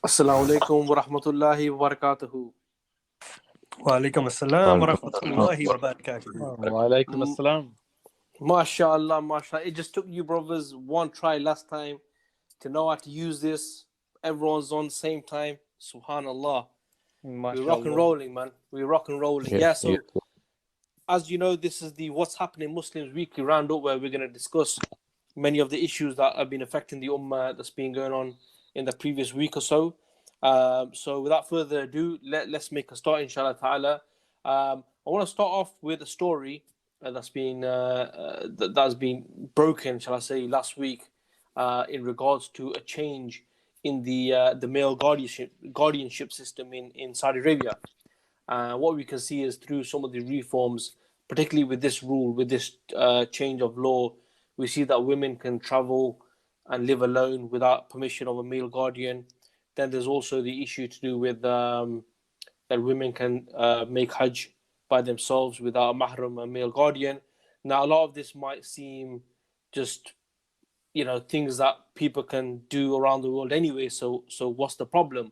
Assalamu alaikum wa rahmatullahi wa barakatuhu. Walaikum assalam wa rahmatullahi wa barakatuh. Wa alaikum M- assalam. MashaAllah, mashallah. It just took you brothers one try last time to know how to use this. Everyone's on the same time. Subhanallah. We're rock and MashaAllah. rolling, man. We're rock and rolling. Yeah, so as you know, this is the What's Happening Muslims Weekly Roundup, where we're going to discuss many of the issues that have been affecting the Ummah that's been going on in the previous week or so. So without further ado, let's make a start, inshallah ta'ala. I want to start off with a story that's been broken, shall I say, last week in regards to a change in the male guardianship system in Saudi Arabia. What we can see is through some of the reforms, particularly with this rule, with this change of law, we see that women can travel and live alone without permission of a male guardian. Then there's also the issue to do with that women can make Hajj by themselves without a mahram, a male guardian. Now, a lot of this might seem just, things that people can do around the world anyway. So what's the problem?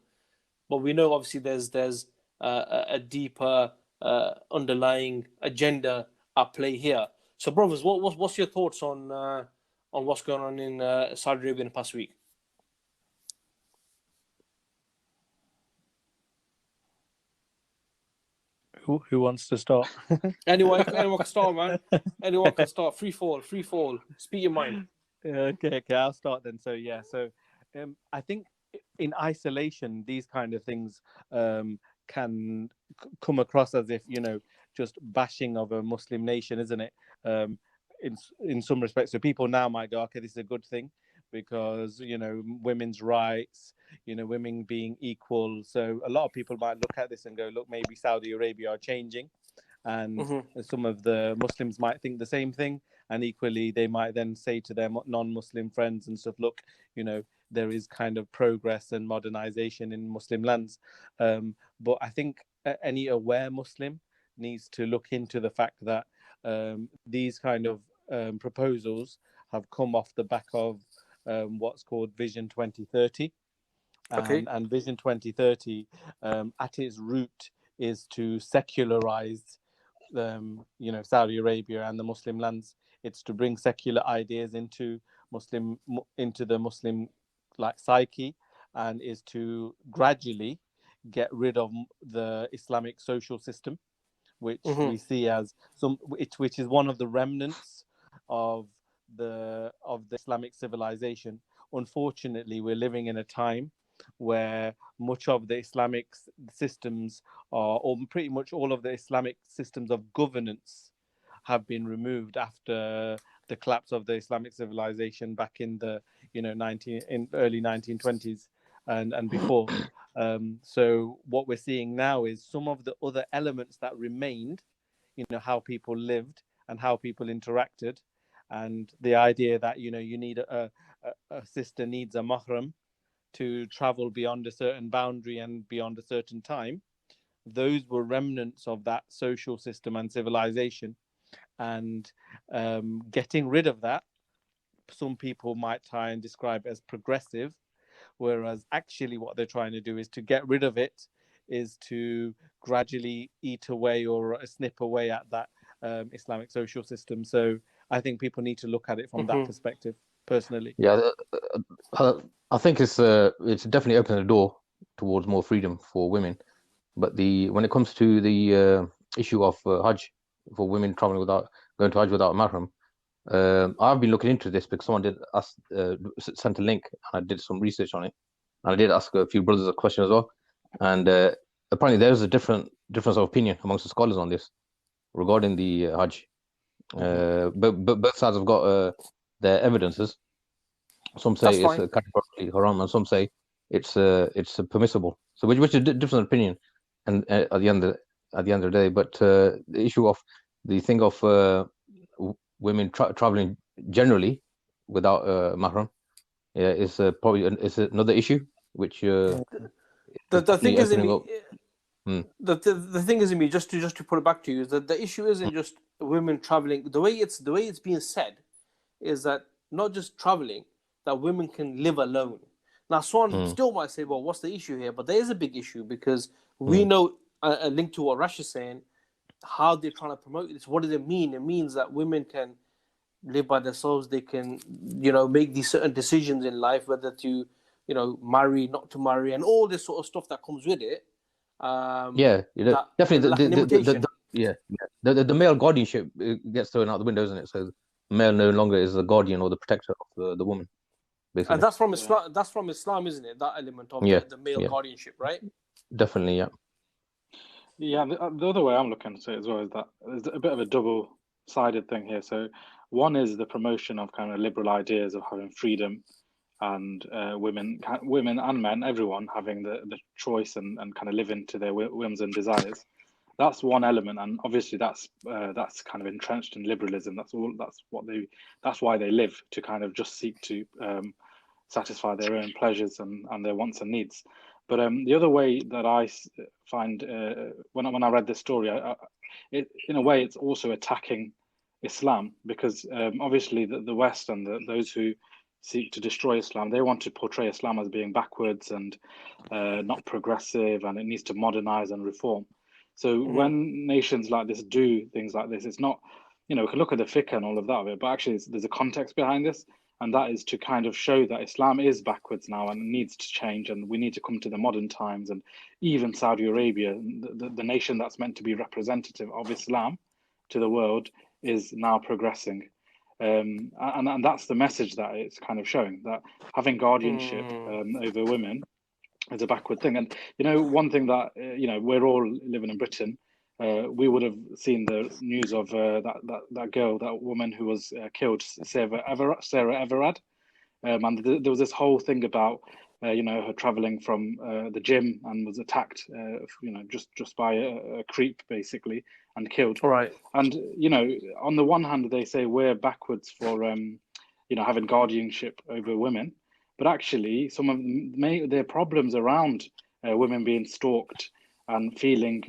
But we know obviously there's a deeper underlying agenda at play here. So, brothers, what's your thoughts on what's going on in Saudi Arabia in the past week? Who wants to start? Anyone can start, man. Anyone can start. Free fall. Speak your mind. Okay, I'll start then. So I think in isolation, these kind of things can come across as if just bashing of a Muslim nation, isn't it? In some respects, so people now might go, okay, this is a good thing because women's rights, women being equal. So a lot of people might look at this and go, look, maybe Saudi Arabia are changing, and some of the Muslims might think the same thing. And equally, they might then say to their non-Muslim friends and stuff, look, there is kind of progress and modernization in Muslim lands. But I think any aware Muslim needs to look into the fact that these kind of proposals have come off the back of what's called Vision 2030. And Vision 2030, at its root, is to secularize Saudi Arabia and the Muslim lands. It's to bring secular ideas into the Muslim psyche, and is to gradually get rid of the Islamic social system, which we see as which is one of the remnants of the Islamic civilization. Unfortunately, we're living in a time where much of the Islamic systems or pretty much all of the Islamic systems of governance have been removed after the collapse of the Islamic civilization back in the early 1920s and before. So what we're seeing now is some of the other elements that remained, how people lived and how people interacted, and the idea that you need a sister needs a mahram to travel beyond a certain boundary and beyond a certain time. Those were remnants of that social system and civilization, and getting rid of that, some people might try and describe as progressive, whereas actually what they're trying to do is to get rid of it, is to gradually eat away or snip away at that Islamic social system. So I think people need to look at it from that perspective, personally. Yeah, I think it's definitely opened the door towards more freedom for women. But when it comes to the issue of Hajj for women going to Hajj without a mahram, I've been looking into this because someone sent a link, and I did some research on it, and I did ask a few brothers a question as well. And apparently there's a difference of opinion amongst the scholars on this regarding the Hajj. But both sides have got their evidences. Some say it's categorically haram, and some say it's permissible. So which is different opinion, and at the end of the day. But the issue of the thing of women traveling generally without mahram is probably is another issue, which the thing is in me. The thing is in me, just to put it back to you, is that the issue isn't just women traveling. The way it's being said is that not just traveling, that women can live alone. Now, Swan still might say, well, what's the issue here? But there is a big issue because we know, a link to what Rash is saying, how they're trying to promote this. What does it mean? It means that women can live by themselves. They can, make these certain decisions in life, whether to, marry, not to marry, and all this sort of stuff that comes with it. Definitely. The male guardianship gets thrown out the window, isn't it? So male no longer is the guardian or the protector of the woman. Basically. And that's from Islam. That's from Islam, isn't it? That element of the male guardianship, right? Definitely, yeah. Yeah, the other way I'm looking at it as well is that there's a bit of a double-sided thing here. So one is the promotion of kind of liberal ideas of having freedom and women and men, everyone having the choice and kind of living to their whims and desires. That's one element, and obviously that's kind of entrenched in liberalism. That's why they live, to kind of just seek to satisfy their own pleasures and their wants and needs. But the other way that I find when I read this story, in a way, it's also attacking Islam, because obviously the West and those who seek to destroy Islam, they want to portray Islam as being backwards and not progressive, and it needs to modernize and reform. So when nations like this do things like this, it's not, we can look at the fiqh and all of that of it, but actually there's a context behind this. And that is to kind of show that Islam is backwards now and needs to change, and we need to come to the modern times. And even Saudi Arabia, the nation that's meant to be representative of Islam to the world, is now progressing. And that's the message that it's kind of showing, that having guardianship over women is a backward thing. And, one thing that, we're all living in Britain, we would have seen the news of that girl, that woman who was killed, Sarah Everard. And there was this whole thing about, her traveling from the gym and was attacked, just by a creep, basically, and killed. Right. And, on the one hand, they say we're backwards for, having guardianship over women. But actually, some of their problems around women being stalked and feeling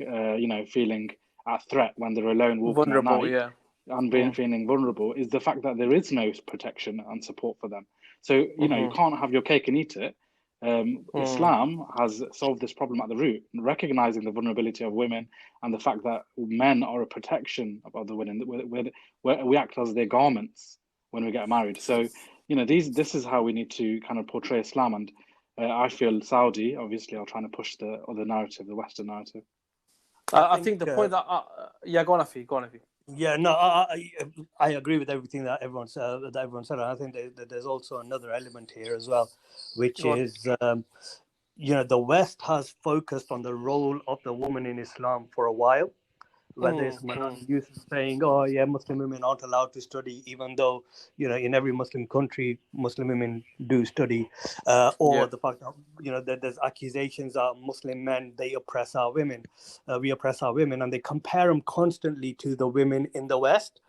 at threat when they're alone walking at night, and feeling vulnerable, is the fact that there is no protection and support for them. So, you can't have your cake and eat it. Islam has solved this problem at the root, recognizing the vulnerability of women and the fact that men are a protection of other women, where we act as their garments when we get married. So, this is how we need to kind of portray Islam. And I feel Saudi, obviously, are trying to push the other narrative, the Western narrative. I think the point that go on, Afi. Yeah, no, I agree with everything that everyone said. And I think that there's also another element here as well, which is, the West has focused on the role of the woman in Islam for a while. Whether it's youth saying, "Oh, yeah, Muslim women aren't allowed to study," even though in every Muslim country, Muslim women do study, or the fact that that there's accusations that Muslim men, they oppress our women, we oppress our women, and they compare them constantly to the women in the West.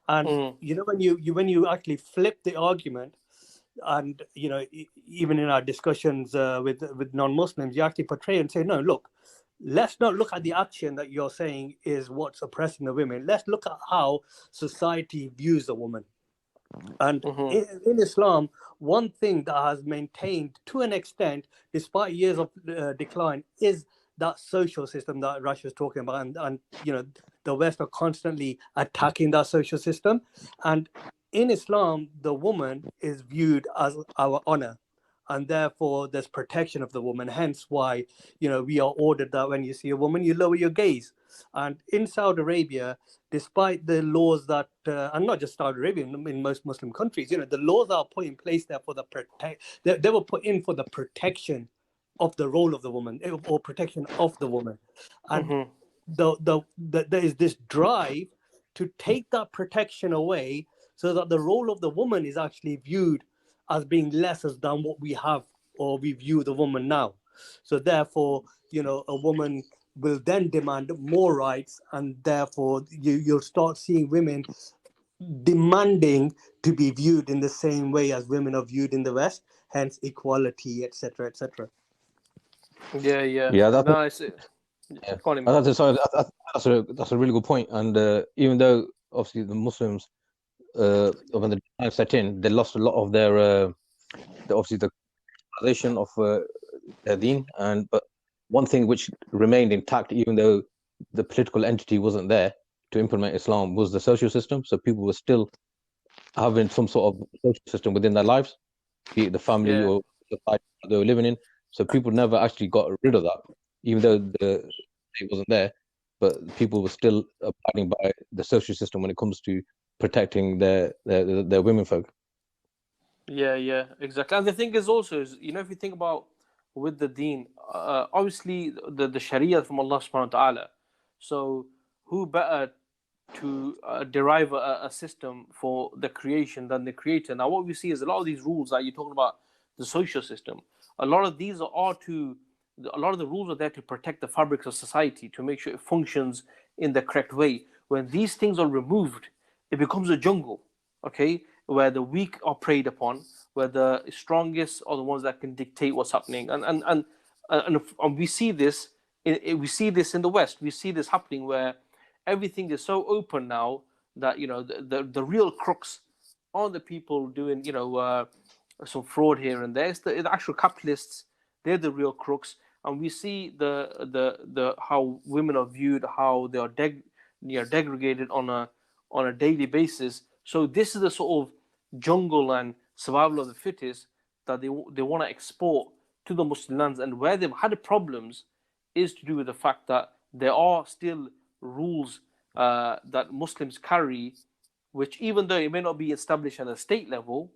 And when you actually flip the argument, and even in our discussions with non-Muslims, you actually portray and say, "No, look. Let's not look at the action that you're saying is what's oppressing the women. Let's look at how society views the woman." And in Islam, one thing that has maintained to an extent, despite years of decline, is that social system that Rash was talking about. And the West are constantly attacking that social system. And in Islam, the woman is viewed as our honor. And therefore, there's protection of the woman. Hence why, we are ordered that when you see a woman, you lower your gaze. And in Saudi Arabia, despite the laws that, and not just Saudi Arabia, in most Muslim countries, the laws that are put in place there for they were put in for the protection of the role of the woman, or protection of the woman. And there is this drive to take that protection away, so that the role of the woman is actually viewed as being lesser than what we have, or we view the woman now. So therefore, a woman will then demand more rights, and therefore you'll start seeing women demanding to be viewed in the same way as women are viewed in the West, hence equality, etc., etc. Yeah. That's a really good point. And even though obviously the Muslims, when the decline set in, they lost a lot of their obviously the formalization of their deen, but one thing which remained intact, even though the political entity wasn't there to implement Islam, was the social system. So people were still having some sort of social system within their lives, be it the family Yeah. or society that they were living in. So people never actually got rid of that, even though the state wasn't there. But people were still abiding by the social system when it comes to protecting their women folk. Yeah, exactly. And the thing is also, is, if you think about with the deen, obviously the Sharia from Allah subhanahu wa ta'ala. So who better to derive a system for the creation than the creator? Now, what we see is a lot of these rules that you're talking about, the social system, a lot of these a lot of the rules are there to protect the fabrics of society, to make sure it functions in the correct way. When these things are removed, it becomes a jungle, okay, where the weak are preyed upon, where the strongest are the ones that can dictate what's happening, and we see this. We see this in the West. We see this happening where everything is so open now that the real crooks aren't the people doing some fraud here and there. It's the actual capitalists. They're the real crooks, and we see the how women are viewed, how they are degraded on a daily basis. So this is the sort of jungle and survival of the fittest that they want to export to the Muslim lands, and where they've had problems is to do with the fact that there are still rules that Muslims carry, which even though it may not be established at a state level,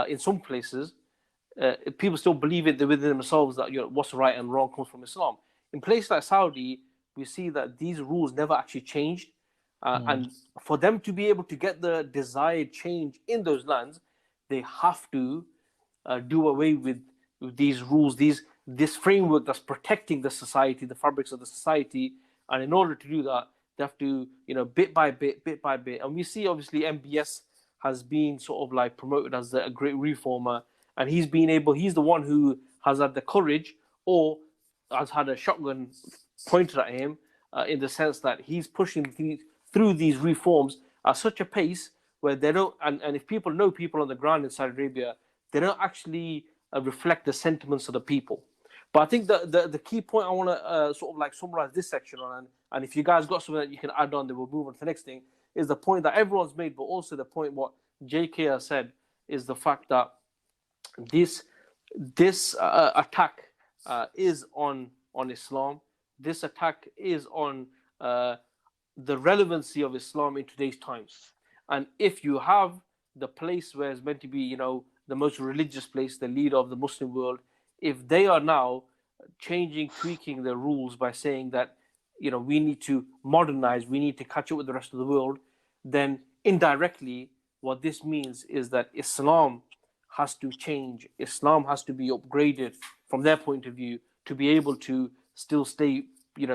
in some places, people still believe it within themselves that what's right and wrong comes from Islam. In places like Saudi, we see that these rules never actually changed, and for them to be able to get the desired change in those lands, they have to do away with these rules, this framework that's protecting the society, the fabrics of the society. And in order to do that, they have to, bit by bit, and we see obviously MBS has been sort of like promoted as a great reformer, and he's the one who has had the courage, or has had a shotgun pointed at him, in the sense that he's pushing through these reforms at such a pace where they don't, and if people know people on the ground in Saudi Arabia, they don't actually reflect the sentiments of the people. But I think the key point I want to sort of like summarize this section on, and if you guys got something that you can add on, then we'll move on to the next thing, is the point that everyone's made, but also the point what JK has said, is the fact that this attack is on Islam. This attack is on the relevancy of Islam in today's times. And if you have the place where it's meant to be, the most religious place, the leader of the Muslim world, if they are now tweaking the rules by saying that, we need to modernize, we need to catch up with the rest of the world, then indirectly what this means is that Islam has to change. Islam has to be upgraded from their point of view to be able to still stay,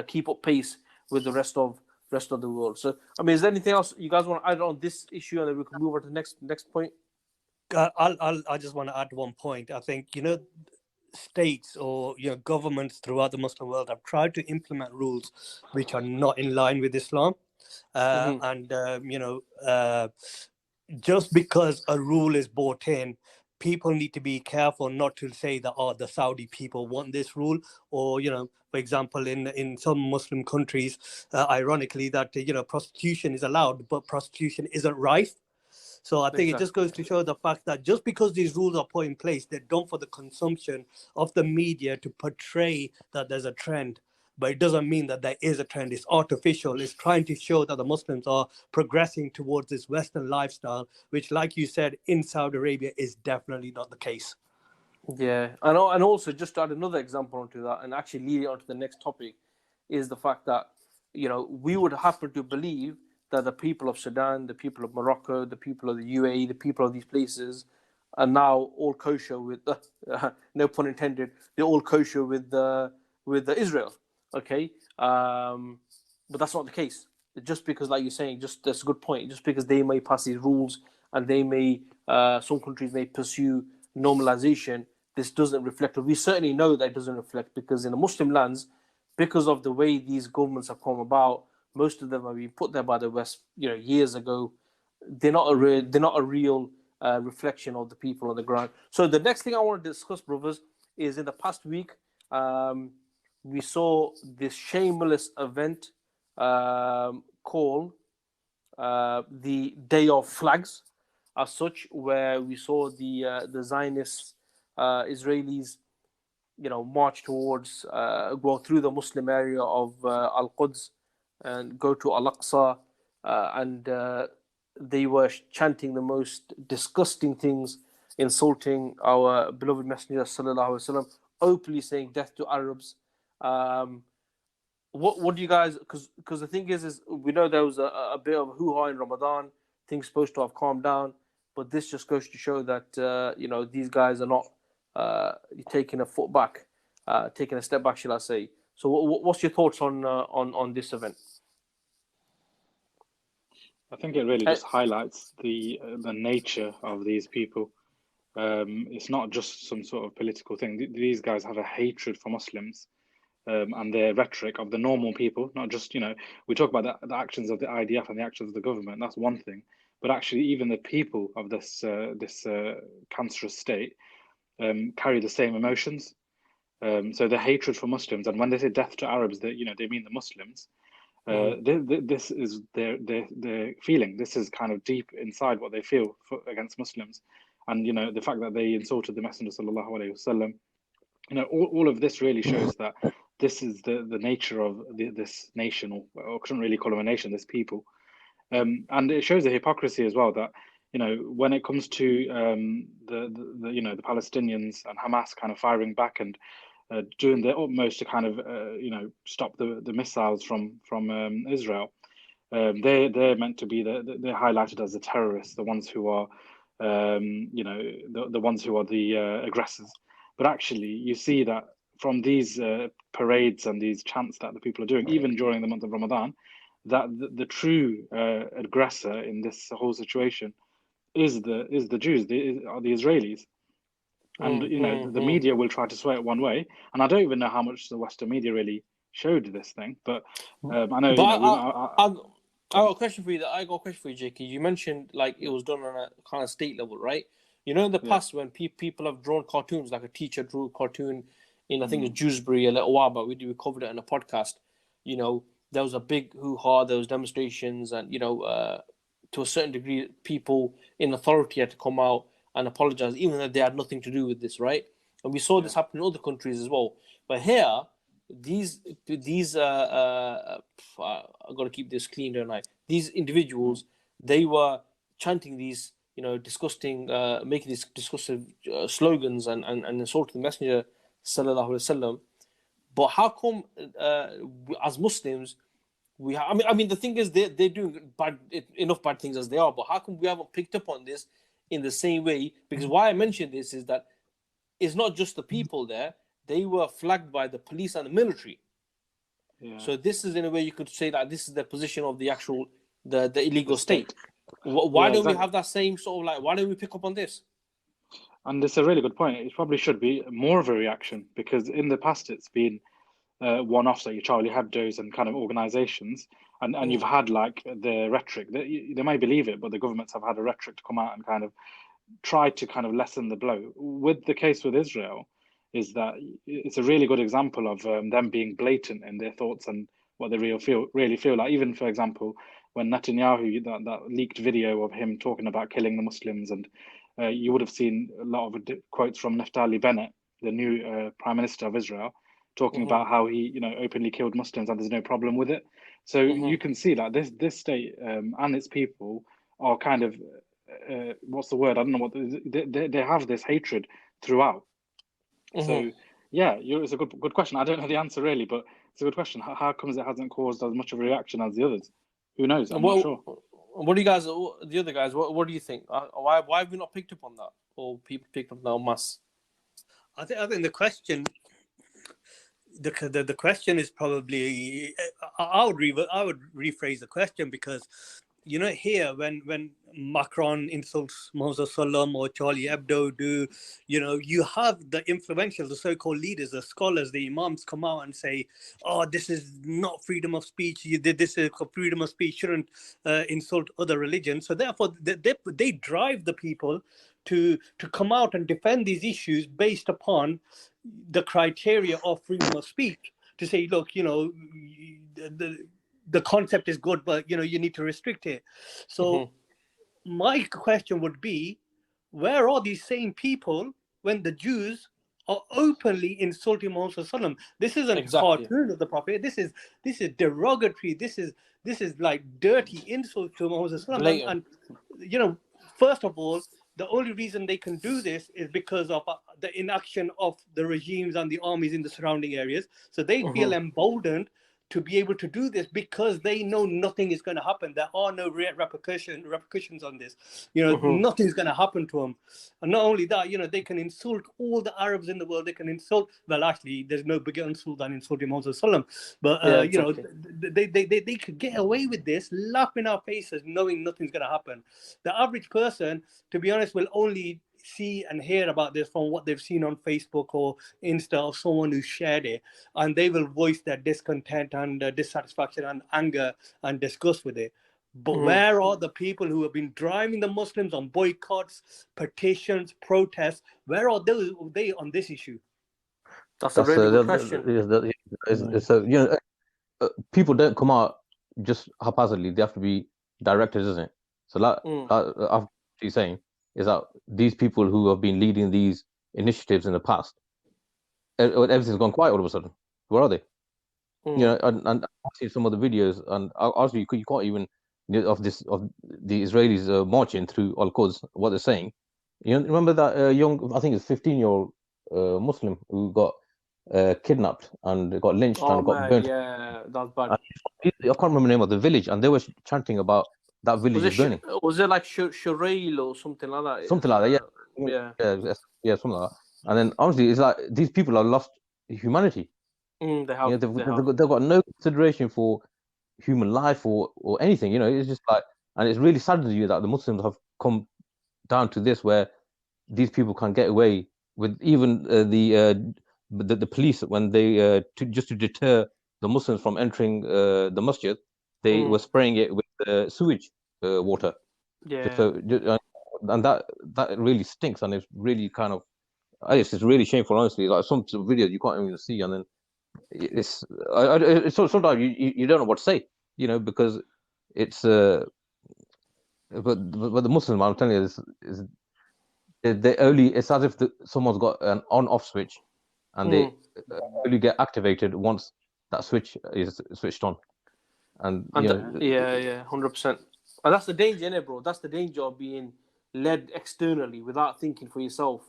keep up pace with the rest of the world. So, I mean, is there anything else you guys want to add on this issue, and then we can move on to the next point? I just want to add one point. I think states or governments throughout the Muslim world have tried to implement rules which are not in line with Islam, and just because a rule is brought in, people need to be careful not to say that the Saudi people want this rule, or for example, in some Muslim countries, ironically, that prostitution is allowed, but prostitution isn't rife. So I think it just goes to show the fact that just because these rules are put in place, they're done for the consumption of the media to portray that there's a trend. But it doesn't mean that there is a trend. It's artificial. It's trying to show that the Muslims are progressing towards this Western lifestyle, which, like you said, in Saudi Arabia is definitely not the case. Yeah, and also just to add another example onto that, and actually lead it onto the next topic, is the fact that we would happen to believe that the people of Sudan, the people of Morocco, the people of the UAE, the people of these places are now all kosher with, no pun intended, they're all kosher with Israel. Okay, but that's not the case. Just because, like you're saying, that's a good point. Just because they may pass these rules and they may, some countries may pursue normalization, this doesn't reflect. We certainly know that it doesn't reflect, because in the Muslim lands, because of the way these governments have come about, most of them have been put there by the West, years ago. They're not a real reflection of the people on the ground. So the next thing I want to discuss, brothers, is in the past week, we saw this shameless event called the Day of Flags, as such, where we saw the Zionists, Israelis, march towards, go through the Muslim area of Al-Quds and go to Al-Aqsa, and they were chanting the most disgusting things, insulting our beloved Messenger sallallahu alaihi wasallam, openly saying death to Arabs. What do you guys? Because the thing is we know there was a bit of hoo-ha in Ramadan. Things supposed to have calmed down, but this just goes to show that these guys are not taking a foot back, taking a step back, shall I say? So, what's your thoughts on this event? I think it really just highlights the nature of these people. It's not just some sort of political thing. These guys have a hatred for Muslims, and their rhetoric of the normal people. Not just we talk about the actions of the IDF and the actions of the government. That's one thing, but actually, even the people of this cancerous state carry the same emotions. So the hatred for Muslims, and when they say death to Arabs, they mean the Muslims. This is their feeling. This is kind of deep inside what they feel against Muslims, and the fact that they insulted the Messenger sallallahu alaihi wasallam. All of this really shows that this is the nature of this nation, or I couldn't really call them a nation, this people, and it shows the hypocrisy as well that when it comes to the Palestinians and Hamas kind of firing back and doing their utmost to kind of stop the missiles from Israel, they're meant to be they're highlighted as the terrorists, the ones who are the ones who are the aggressors. But actually, you see that from these parades and these chants that the people are doing, even during the month of Ramadan, that the true aggressor in this whole situation is the Jews, are the Israelis. And the media will try to sway it one way, and I don't even know how much the Western media really showed this thing. But I know. I got a question for you. J.K. You mentioned like it was done on a kind of state level, right? In the past when people have drawn cartoons, like a teacher drew a cartoon in I think it's Dewsbury a little while back. We covered it in a podcast. There was a big hoo-ha. There was demonstrations, and to a certain degree, people in authority had to come out and apologize, even though they had nothing to do with this, right? And we saw this happen in other countries as well. But here, these I got to keep this clean, don't I? These individuals, they were chanting these, disgusting, making these disgusting slogans and insulting the Messenger sallallahu alaihi wasallam. But how come, as Muslims, I mean, the thing is, they're doing enough bad things as they are. But how come we haven't picked up on this in the same way? Because why I mention this is that it's not just the people there; they were flagged by the police and the military. Yeah. So this is, in a way, you could say that this is the position of the actual the illegal state. Why don't we have that same sort of why don't we pick up on this? And it's a really good point. It probably should be more of a reaction, because in the past it's been one-offs, like your Charlie Hebdo's and kind of organizations, and you've had like the rhetoric that they may believe it, but the governments have had a rhetoric to come out and kind of try to kind of lessen the blow. With the case with Israel, is that it's a really good example of them being blatant in their thoughts and what they really feel like. Even, for example, when Netanyahu, that leaked video of him talking about killing the Muslims, and you would have seen a lot of quotes from Naftali Bennett, the new Prime Minister of Israel, talking about how he, openly killed Muslims and there's no problem with it. So you can see that this state and its people are kind of, what's the word? I don't know what they have this hatred throughout. So yeah, it's a good question. I don't know the answer really, but it's a good question. How comes it hasn't caused as much of a reaction as the others? Who knows? I'm not sure. What do you guys, the other guys? What do you think? Why have we not picked up on that, or people picked up that mass? I think the question. The question is probably I would rephrase the question, because here when Macron insults Moses Salam or Charlie Hebdo do, you have the influential, the so-called leaders, the scholars, the imams come out and say, oh, this is not freedom of speech, this is freedom of speech, shouldn't insult other religions. So therefore they drive the people to come out and defend these issues based upon the criteria of freedom of speech to say, look, the concept is good, but you need to restrict it. So my question would be, where are these same people when the Jews are openly insulting Muhammad Sallallahu? This isn't Exactly. cartoon of the Prophet. This is derogatory. This is like dirty insult to Muhammad Sallallahu. And first of all, the only reason they can do this is because of the inaction of the regimes and the armies in the surrounding areas. So they feel emboldened to be able to do this because they know nothing is going to happen. There are no repercussions on this. Nothing's going to happen to them. And not only that, they can insult all the Arabs in the world. They can insult. Well, actually, there's no bigger insult than insulting Muhammad Sallallahu. But exactly. they could get away with this, laugh in our faces, knowing nothing's going to happen. The average person, to be honest, will only see and hear about this from what they've seen on Facebook or Insta of someone who shared it, and they will voice their discontent and dissatisfaction and anger and disgust with it. But where are the people who have been driving the Muslims on boycotts, petitions, protests? Where are they on this issue? That's a really good question. People don't come out just haphazardly. They have to be directed, isn't it? So that after you're saying is that these people who have been leading these initiatives in the past, everything's gone quiet all of a sudden. Where are they? And I've seen some of the videos, and also you can't even of the Israelis marching through Al-Quds. What they're saying, remember that young, I think it's 15-year-old Muslim who got kidnapped and got lynched and got burnt. Yeah, that's bad. I can't remember the name of the village, and they were chanting about that village is burning. Was it like Shurail or something like that? Something like that, yeah, something like that. And then honestly, it's like these people have lost humanity. They have. They've got no consideration for human life or anything. It's just like, and it's really saddens you that the Muslims have come down to this, where these people can get away with even the police when they just to deter the Muslims from entering the masjid, they were spraying it with sewage water. And that really stinks, and it's really kind of, it's really shameful, honestly. Like some videos you can't even see, and then it's sometimes you don't know what to say, because it's but the Muslim, I'm telling you, is they only, it's as if someone's got an on-off switch, and they only get activated once that switch is switched on. And 100%. And that's the danger, innit, bro? That's the danger of being led externally without thinking for yourself.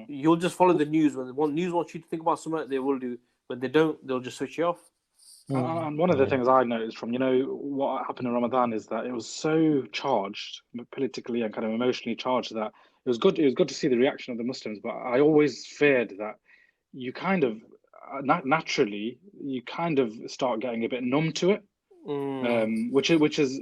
You'll just follow the news. When the news wants you to think about something, they will do. When they don't, they'll just switch you off. And one of the things I noticed from what happened in Ramadan is that it was so charged politically and kind of emotionally charged that it was good to see the reaction of the Muslims. But I always feared that you kind of naturally you kind of start getting a bit numb to it, which is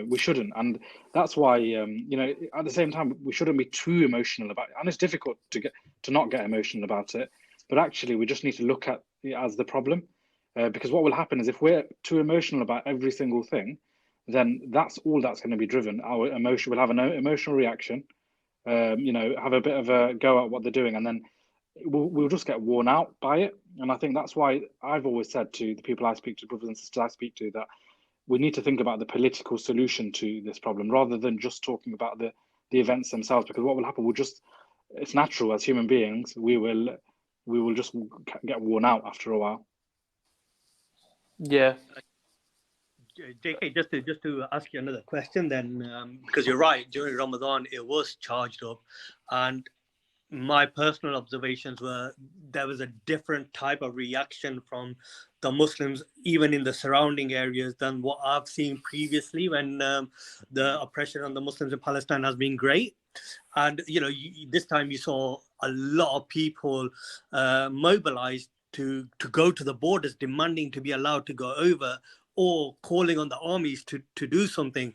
we shouldn't, and that's why at the same time we shouldn't be too emotional about it. And it's difficult to not get emotional about it, but actually we just need to look at it as the problem. Because what will happen is if we're too emotional about every single thing, then that's all that's going to be driven. Our emotion will have an emotional reaction, have a bit of a go at what they're doing, and then we'll just get worn out by it. And I think that's why I've always said to the people I speak to, brothers and sisters I speak to, that we need to think about the political solution to this problem rather than just talking about the events themselves. Because what will happen, it's natural as human beings, we will just get worn out after a while. Yeah. JK, just to ask you another question then, because you're right, during Ramadan it was charged up, and my personal observations were there was a different type of reaction from the Muslims, even in the surrounding areas, than what I've seen previously when the oppression on the Muslims in Palestine has been great. And, this time you saw a lot of people mobilized to go to the borders, demanding to be allowed to go over, or calling on the armies to do something.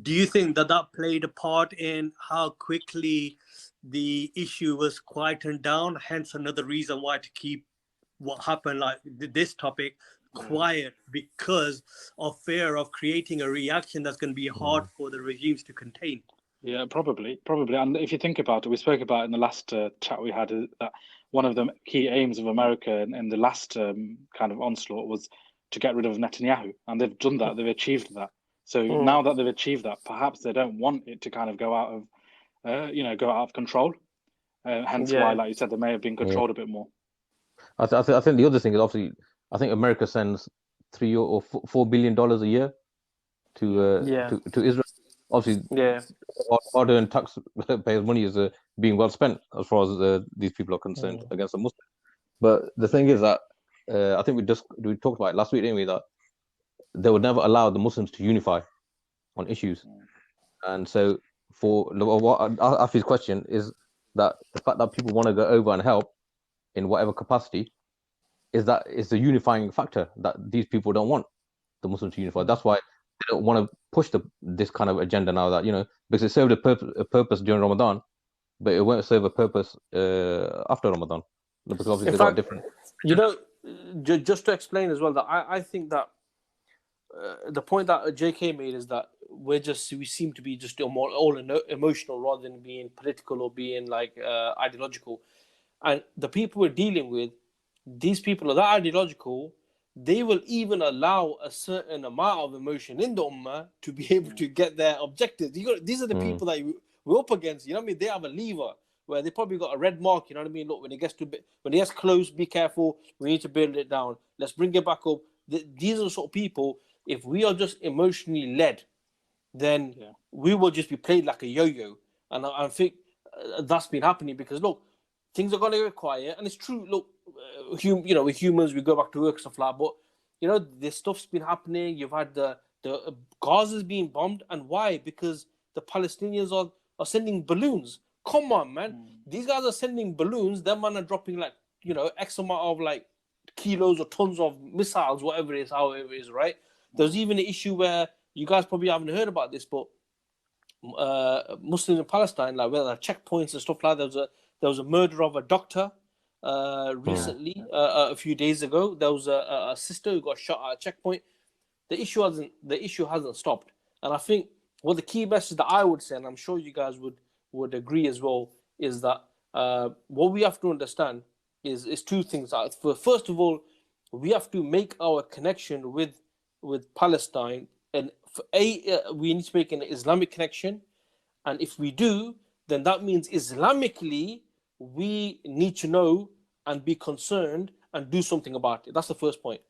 Do you think that played a part in how quickly the issue was quietened down? Hence another reason why to keep what happened, like this topic, quiet, because of fear of creating a reaction that's going to be hard for the regimes to contain. Yeah, probably. And if you think about it, we spoke about in the last chat we had that one of the key aims of America in the last kind of onslaught was to get rid of Netanyahu, and they've done that. They've achieved that. So now that they've achieved that, perhaps they don't want it to kind of go out of, go out of control. Hence why, like you said, they may have been controlled a bit more. I think the other thing is obviously, I think America sends $3 or $4 billion a year to Israel. Obviously, hard-earned taxpayers' money is being well spent as far as these people are concerned against the Muslims. But the thing is that I think we talked about it last week, didn't we? That they would never allow the Muslims to unify on issues, and so for what Afi's question is that the fact that people want to go over and help in whatever capacity is the unifying factor that these people don't want the Muslims to unify. That's why they don't want to push this kind of agenda now, that because it served a purpose during Ramadan, but it won't serve a purpose after Ramadan, because obviously they've got different. Just to explain as well, that I think that the point that JK made is that we seem to be just all emotional rather than being political or being like ideological, and the people we're dealing with, these people are that ideological, they will even allow a certain amount of emotion in the ummah to be able to get their objectives. These are the people that we're up against. You know what I mean? They have a lever where they probably got a red mark. You know what I mean? Look, when it gets close, be careful. We need to build it down. Let's bring it back up. These are the sort of people. If we are just emotionally led, then we will just be played like a yo-yo. And I think that's been happening because look, things are going to get quiet, and it's true. Look, we're humans. We go back to work, stuff like that. But this stuff's been happening. You've had the Gaza's being bombed, and why? Because the Palestinians are sending balloons. Come on, man. These guys are sending balloons. Them man are dropping like X amount of like kilos or tons of missiles, whatever it is, however it is, right? There's even an issue where you guys probably haven't heard about this, but Muslims in Palestine, like where there are checkpoints and stuff like that. There was a murder of a doctor recently, a few days ago. There was a sister who got shot at a checkpoint. The issue hasn't stopped, and I think what the key message that I would say, and I'm sure you guys would agree as well, is that what we have to understand is two things. First of all, we have to make our connection with Palestine, and we need to make an Islamic connection, and if we do, then that means Islamically we need to know and be concerned and do something about it. That's the first point.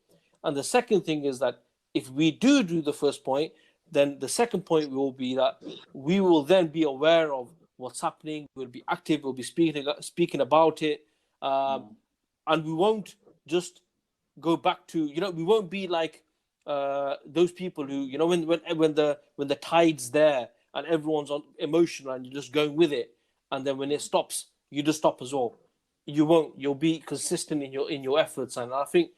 And the second thing is that if we do the first point, then the second point will be that we will then be aware of what's happening. We'll be active. We'll be speaking about it, and we won't just go back to we won't be like those people who when the tide's there and everyone's on emotional and you're just going with it, and then when it stops, you just stop as well. You'll be consistent in your efforts, and I think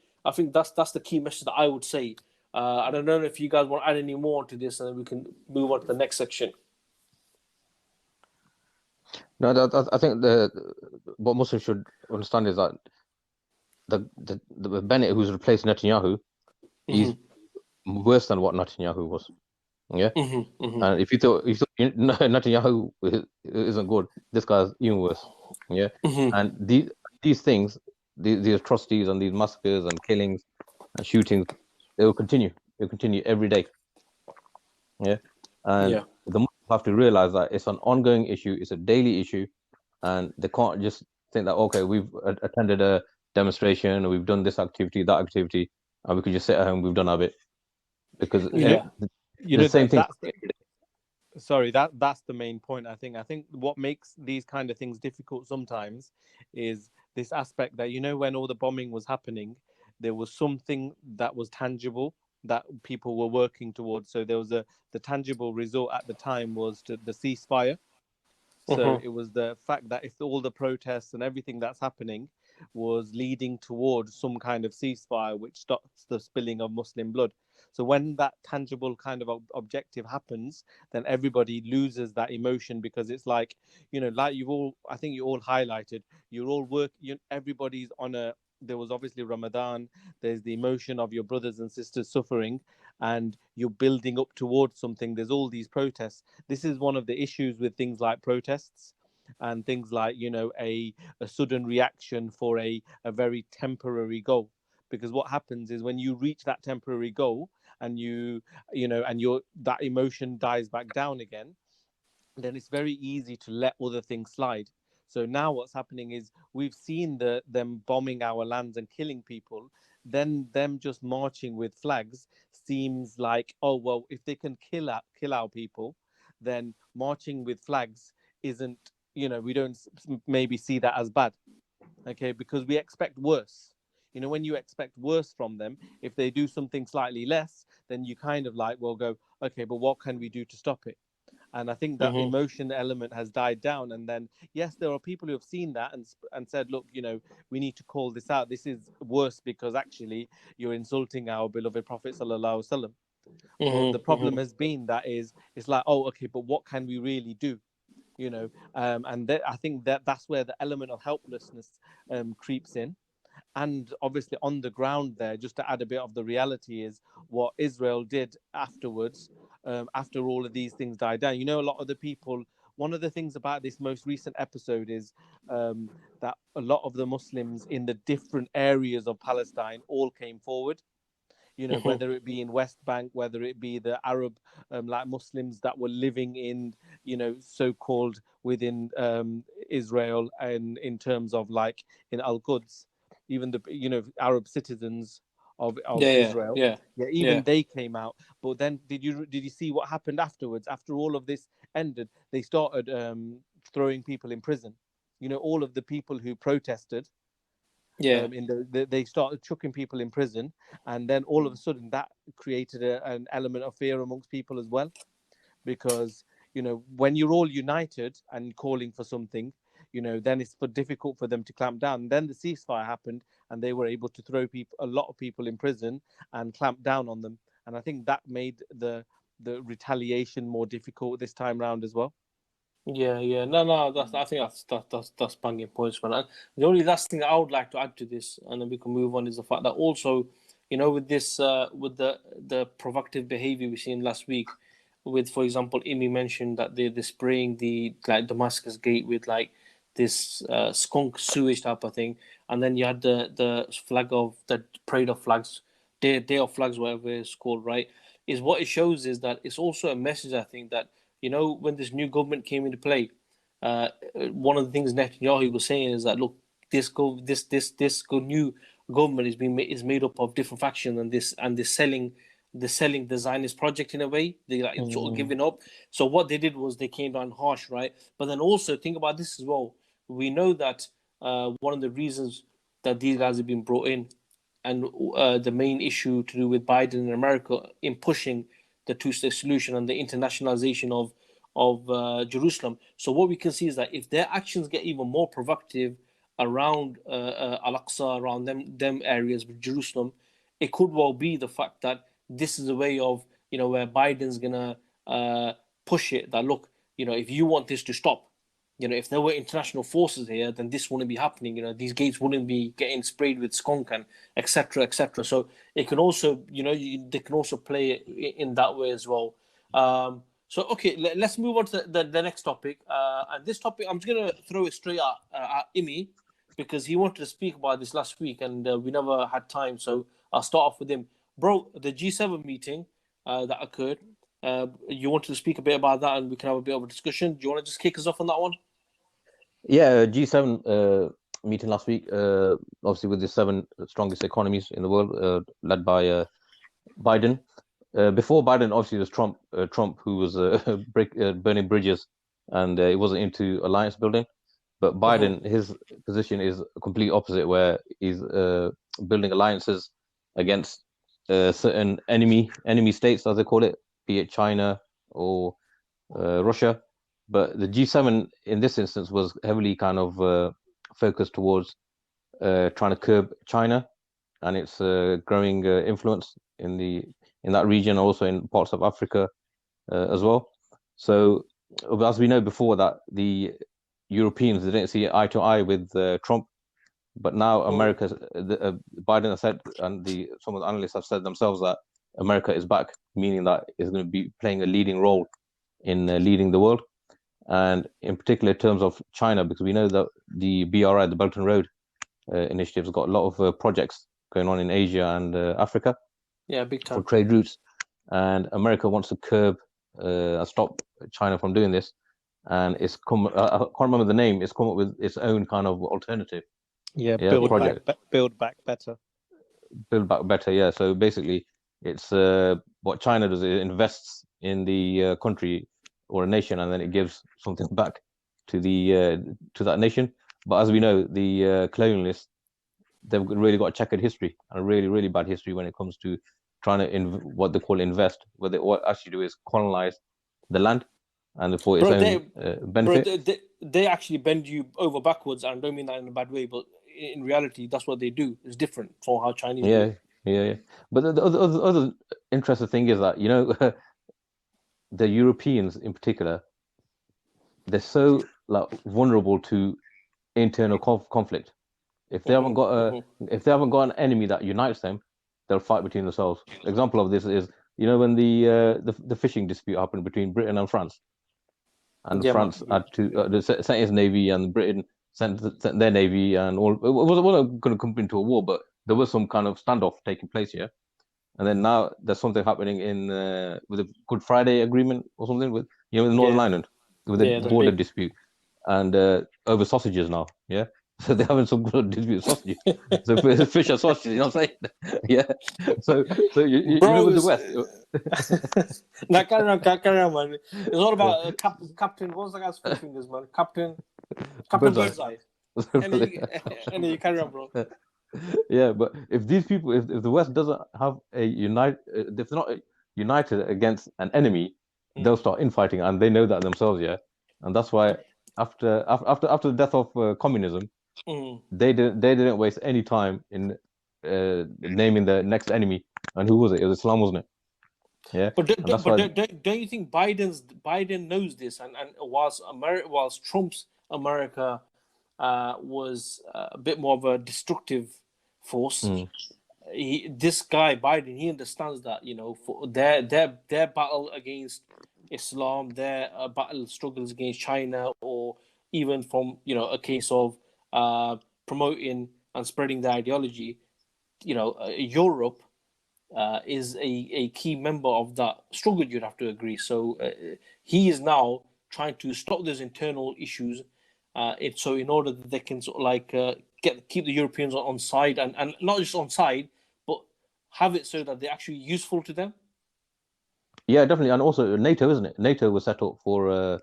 that's the key message that I would say. I don't know if you guys want to add any more to this, and then we can move on to the next section. No, I think what Muslims should understand is that the Bennett who's replaced Netanyahu, he's worse than what Netanyahu was. Yeah, and if you thought Netanyahu isn't good, this guy's even worse. Yeah, and these things, these atrocities and these massacres and killings and shootings, they will continue. They'll continue every day. Yeah, and the Muslims have to realize that it's an ongoing issue. It's a daily issue, and they can't just think that okay, we've attended a demonstration or we've done this activity, that activity, and we could just sit at home. We've done our bit, because the same thing. That's the main point. I think what makes these kind of things difficult sometimes is this aspect that when all the bombing was happening, there was something that was tangible that people were working towards. So there was the tangible result at the time was the ceasefire. So it was the fact that if all the protests and everything that's happening was leading towards some kind of ceasefire which stops the spilling of Muslim blood. So when that tangible kind of objective happens, then everybody loses that emotion, because it's like, like I think you all highlighted, you're all everybody's on a there was obviously Ramadan, there's the emotion of your brothers and sisters suffering, and you're building up towards something. There's all these protests. This is one of the issues with things like protests and things like, a sudden reaction for a very temporary goal. Because what happens is when you reach that temporary goal and and your that emotion dies back down again, then it's very easy to let other things slide. So now what's happening is we've seen them bombing our lands and killing people. Then them just marching with flags seems like, oh well, if they can kill our people, then marching with flags isn't, we don't maybe see that as bad. Okay, because we expect worse. When you expect worse from them, if they do something slightly less, then you kind of like, well, go, okay, but what can we do to stop it? And I think that Mm-hmm. emotion element has died down. And then, yes, there are people who have seen that and said, look, we need to call this out. This is worse because actually you're insulting our beloved Prophet Sallallahu Alaihi Wasallam. But the Mm-hmm. problem Mm-hmm. has been that it's like, oh, okay, but what can we really do? I think that's where the element of helplessness creeps in. And obviously on the ground there, just to add a bit of the reality, is what Israel did afterwards, after all of these things died down. A lot of the people, one of the things about this most recent episode is that a lot of the Muslims in the different areas of Palestine all came forward. Mm-hmm. Whether it be in West Bank, whether it be the Arab like Muslims that were living in, so-called within Israel, and in terms of like in Al Quds, even the Arab citizens of Yeah, yeah, Israel, yeah, yeah, yeah. even they came out. But then did you see what happened afterwards? After all of this ended, they started throwing people in prison. All of the people who protested, Yeah. they started chucking people in prison, and then all of a sudden that created an element of fear amongst people as well, because when you're all united and calling for something, then it's difficult for them to clamp down. And then the ceasefire happened, and they were able to throw a lot of people in prison and clamp down on them. And I think that made the retaliation more difficult this time round as well. Yeah, yeah. No, no, I think that's banging points, man. And the only last thing I would like to add to this, and then we can move on, is the fact that also, with this, with the provocative behavior we seen last week, with, for example, Imi mentioned that they're spraying the like Damascus Gate with like this skunk sewage type of thing, and then you had the flag of the parade of flags, day of flags, whatever it's called, right? Is what it shows is that it's also a message, I think, that when this new government came into play, one of the things Netanyahu was saying is that, look, this new government is made up of different factions, and they're selling the Zionist project in a way. They like sort of Mm. giving up. So what they did was they came down harsh, right? But then also think about this as well. We know that one of the reasons that these guys have been brought in, and the main issue to do with Biden and America in pushing the two-state solution and the internationalization of Jerusalem. So what we can see is that if their actions get even more provocative around Al-Aqsa, around them areas with Jerusalem, it could well be the fact that this is a way of where Biden's gonna push it, that look, if you want this to stop, if there were international forces here, then this wouldn't be happening. These gates wouldn't be getting sprayed with skunk and etc. etc. So it can also, they can also play it in that way as well. So okay, let's move on to the next topic. And this topic, I'm just gonna throw it straight at Imi, because he wanted to speak about this last week, and we never had time. So I'll start off with him, bro. The G7 meeting that occurred. You wanted to speak a bit about that, and we can have a bit of a discussion. Do you want to just kick us off on that one? Yeah, G7 meeting last week, obviously with the 7 strongest economies in the world, led by Biden. Before Biden, obviously, it was Trump who was burning bridges, and he wasn't into alliance building. But Biden, his position is complete opposite, where he's building alliances against certain enemy states, as they call it, be it China or Russia. But the G7 in this instance was heavily kind of focused towards trying to curb China and its growing influence in that region, also in parts of Africa as well. So, as we know before, that the Europeans, they didn't see eye to eye with Trump, But now Biden has said, and some of the analysts have said themselves that America is back, meaning that it's going to be playing a leading role in leading the world, and in particular in terms of China, because we know that the BRI, the Belt and Road Initiative, has got a lot of projects going on in Asia and Africa. Yeah, big time. For trade routes, and America wants to curb and stop China from doing this. And I can't remember the name. It's come up with its own kind of alternative. Yeah, project. Build back better. Build back better. Yeah. So basically, it's what China does. It invests in the country or a nation, and then it gives something back to that nation. But as we know, the colonialists, they've really got a checkered history and a really, really bad history when it comes to trying to what they call invest. What they actually do is colonize the land, and for its own benefit. Bro, they actually bend you over backwards, and I don't mean that in a bad way, but in reality, that's what they do. It's different from how Chinese do it. Yeah. But the other interesting thing is that, you know, the Europeans in particular, they're so like vulnerable to internal conflict. If they haven't got an enemy that unites them, they'll fight between themselves. Example of this is, you know, when the fishing dispute happened between Britain and France, and France had to sent his navy, and Britain sent their navy, and all. It wasn't going to come into a war, but there was some kind of standoff taking place here. And then now there's something happening with the Good Friday Agreement or something with Northern Ireland with the border dispute, and over sausages now. Yeah. So they're having some good dispute sausages. So fish and sausages, you know what I'm saying? Yeah. So you know, with the West. Now carry on, man. It's all about Captain. What was the guy's full fingers, man? Captain Birdseye. And then you carry on, bro. Yeah, but if these people, if the West doesn't have if they're not united against an enemy, they'll start infighting, and they know that themselves. Yeah, and that's why after the death of communism. They didn't waste any time in naming the next enemy, and who was it? It was Islam, wasn't it? Yeah. But don't you think Biden knows this? And whilst Trump's America was a bit more of a destructive force, this guy Biden, he understands that, you know, for their battle against Islam, their battle struggles against China, or even from, you know, a case of promoting and spreading the ideology, you know, Europe is a key member of that struggle, you'd have to agree. So he is now trying to stop those internal issues, so in order that they can sort of like keep the Europeans on side, and not just on side, but have it so that they're actually useful to them. Yeah, definitely. And also NATO, isn't it? NATO was set up for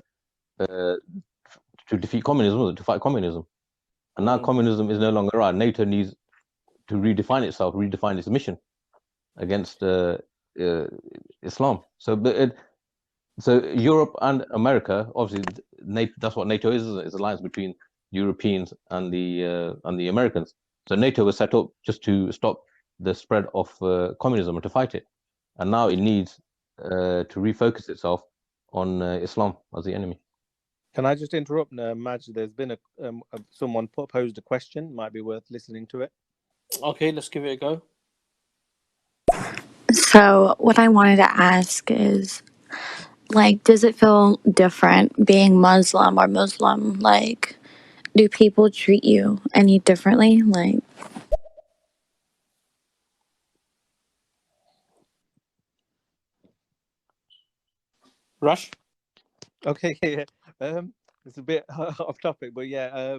to defeat communism, to fight communism. And now communism is no longer around. NATO needs to redefine itself, redefine its mission against Islam. So Europe and America, obviously, that's what NATO is, isn't it? It's an alliance between Europeans and the Americans. So NATO was set up just to stop the spread of communism and to fight it. And now it needs to refocus itself on Islam as the enemy. Can I just interrupt, Maj? There's been someone posed a question. Might be worth listening to it. Okay, let's give it a go. So what I wanted to ask is, like, does it feel different being Muslim or Muslim? Like, do people treat you any differently? Like, Rush? Okay, yeah. It's a bit off topic, but yeah,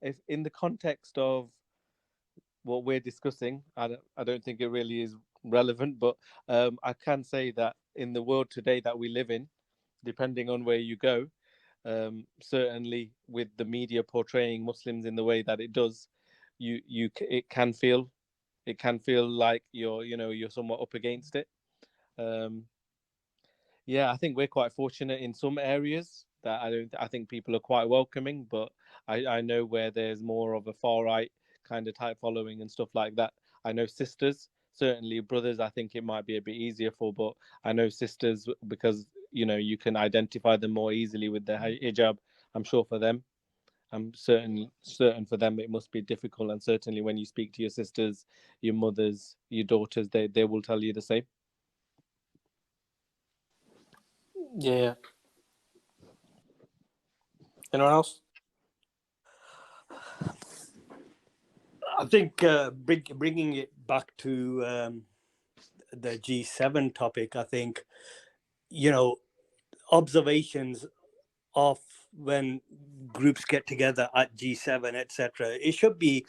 if in the context of what we're discussing, I don't think it really is relevant, but I can say that in the world today that we live in, depending on where you go, certainly with the media portraying Muslims in the way that it does, it can feel like you're somewhat up against it. Yeah, I think we're quite fortunate in some areas that I think people are quite welcoming, but I know where there's more of a far right kind of type following and stuff like that. I know sisters, certainly brothers, I think it might be a bit easier for, but I know sisters, because you can identify them more easily with the hijab, I'm sure, for them. I'm certain for them it must be difficult, and certainly when you speak to your sisters, your mothers, your daughters, they will tell you the same. Yeah. Anyone else? I think bringing it back to the G7 topic, I think, observations of when groups get together at G7, etc. It should be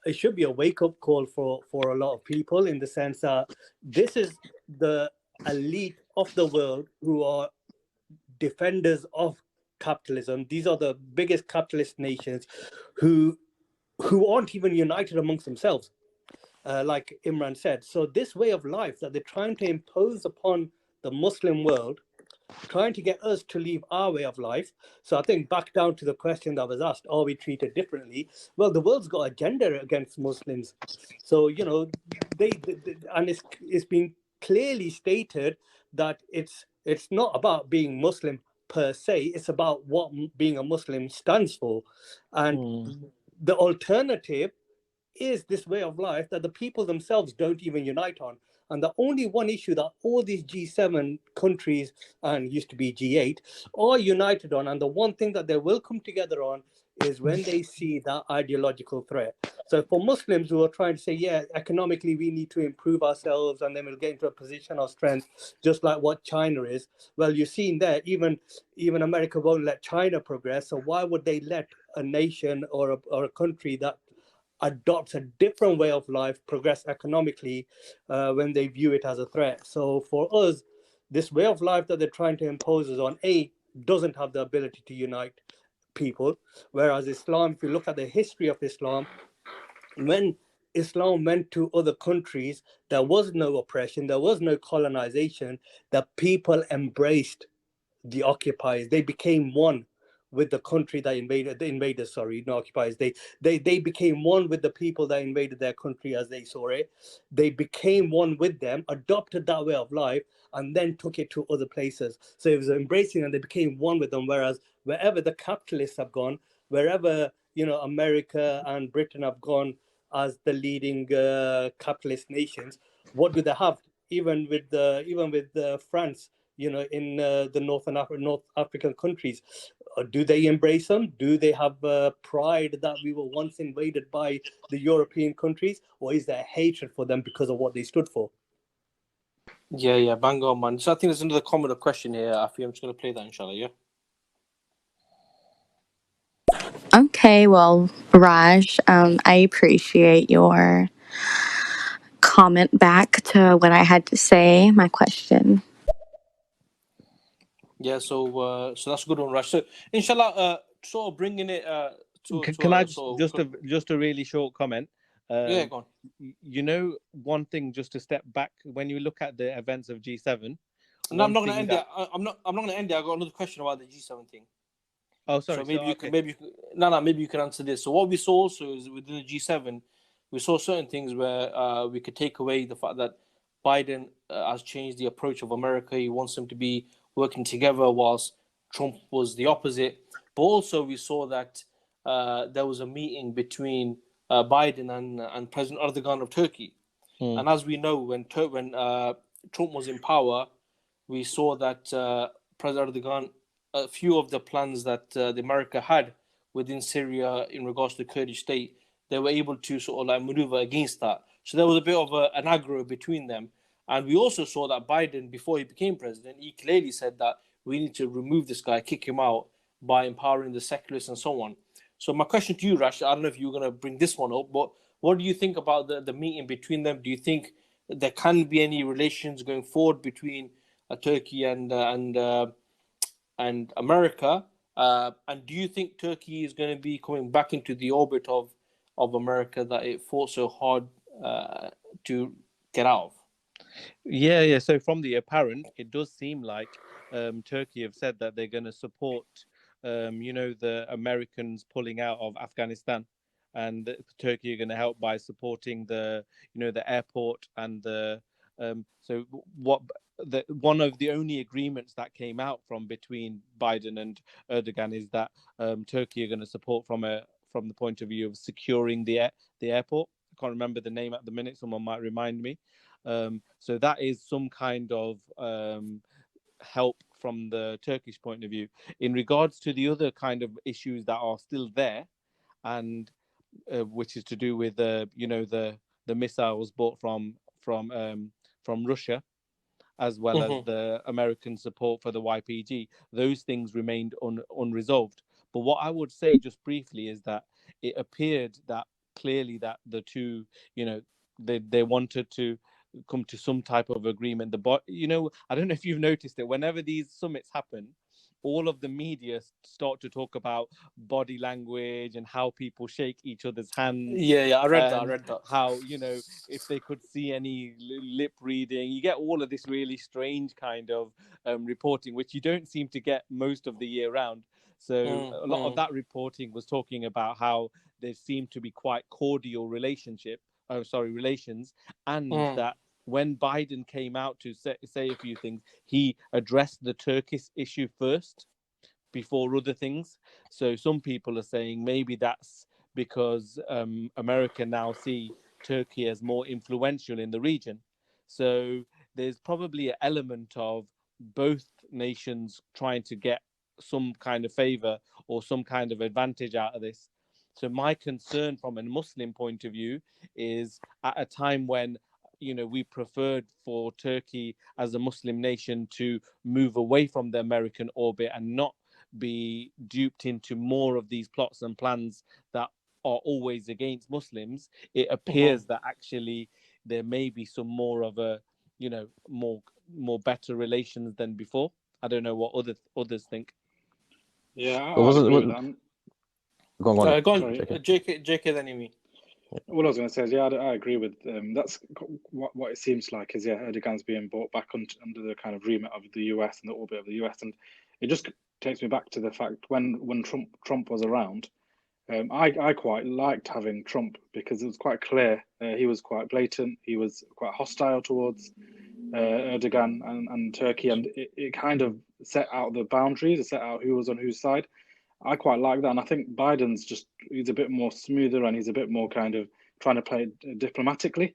a wake-up call for a lot of people, in the sense that this is the elite of the world who are defenders of capitalism. These are the biggest capitalist nations who aren't even united amongst themselves, like Imran said. So this way of life that they're trying to impose upon the Muslim world, trying to get us to leave our way of life. So I think back down to the question that was asked, are we treated differently? Well, the world's got a agenda against Muslims. So, they and it's been clearly stated that it's not about being Muslim per se, it's about what being a Muslim stands for. And the alternative is this way of life that the people themselves don't even unite on. And the only one issue that all these G7 countries, and used to be G8, are united on, and the one thing that they will come together on, is when they see that ideological threat. So for Muslims who are trying to say, yeah, economically we need to improve ourselves and then we'll get into a position of strength, just like what China is. Well, you've seen there, even America won't let China progress. So why would they let a nation or a country that adopts a different way of life progress economically when they view it as a threat? So for us, this way of life that they're trying to impose us on, doesn't have the ability to unite people. Whereas Islam, if you look at the history of Islam, when Islam went to other countries, there was no oppression, there was no colonization. The people embraced the occupiers. They became one with the country that invaded, the invaders, sorry, not occupiers. They became one with the people that invaded their country as they saw it. They became one with them, adopted that way of life, and then took it to other places. So it was embracing, and they became one with them. Whereas wherever the capitalists have gone, wherever America and Britain have gone as the leading capitalist nations, what do they have? Even with France, in the North African countries, do they embrace them? Do they have pride that we were once invaded by the European countries, or is there hatred for them because of what they stood for? Yeah, bang on, man. So I think there's another comment or question here, Afi. I'm just going to play that, inshallah, yeah? Okay, well, Raj, I appreciate your comment back to what I had to say, my question. Yeah, so that's a good one, Raj. So, inshallah, sort of bringing it Can I so just a really short comment? yeah, go on. One thing, just to step back, when you look at the events of G7, No, I'm not going to end there. I'm not going to end there. I got another question about the G7 thing. Oh, sorry. So maybe you can maybe you can answer this. So what we saw also is within the G7, we saw certain things where we could take away the fact that Biden has changed the approach of America. He wants them to be working together, whilst Trump was the opposite. But also we saw that there was a meeting between Biden and President Erdogan of Turkey. And as we know, when Trump was in power, we saw that President Erdogan, a few of the plans that the America had within Syria in regards to the Kurdish state, they were able to sort of like maneuver against that. So there was a bit of an aggro between them. And we also saw that Biden, before he became president, he clearly said that we need to remove this guy, kick him out by empowering the secularists and so on. So my question to you, Rash, I don't know if you're going to bring this one up, but what do you think about the meeting between them? Do you think there can be any relations going forward between Turkey and America? And do you think Turkey is going to be coming back into the orbit of America that it fought so hard to get out of? Yeah. So from the apparent, it does seem like Turkey have said that they're going to support, the Americans pulling out of Afghanistan, and Turkey are going to help by supporting the airport and the So what one of the only agreements that came out from between Biden and Erdogan is that Turkey are going to support from the point of view of securing the airport. I can't remember the name at the minute. Someone might remind me. So that is some kind of help from the Turkish point of view. In regards to the other kind of issues that are still there, and which is to do with the missiles bought from Russia, as well as the American support for the YPG, those things remained unresolved. But what I would say just briefly is that it appeared that clearly that the two, they wanted to come to some type of agreement. I don't know if you've noticed it, whenever these summits happen, all of the media start to talk about body language and how people shake each other's hands. Yeah, I read that. How, if they could see any lip reading, you get all of this really strange kind of reporting, which you don't seem to get most of the year round. So a lot of that reporting was talking about how there seemed to be quite cordial relations, and that when Biden came out to say a few things, he addressed the Turkish issue first before other things. So some people are saying maybe that's because America now see Turkey as more influential in the region. So there's probably an element of both nations trying to get some kind of favor or some kind of advantage out of this. So my concern from a Muslim point of view is at a time when we preferred for Turkey as a Muslim nation to move away from the American orbit and not be duped into more of these plots and plans that are always against Muslims. It appears that actually there may be some more of a, more better relations than before. I don't know what others think. Yeah, I agree with that. Go on. Go on, JK, then you mean. What I was going to say is, I agree with that's what it seems like is, Erdogan's being brought back under the kind of remit of the US and the orbit of the US, and it just takes me back to the fact when Trump was around, I quite liked having Trump because it was quite clear, he was quite blatant, he was quite hostile towards Erdogan and Turkey, and it kind of set out the boundaries, it set out who was on whose side. I quite like that, and I think Biden's he's a bit more smoother, and he's a bit more kind of trying to play it diplomatically.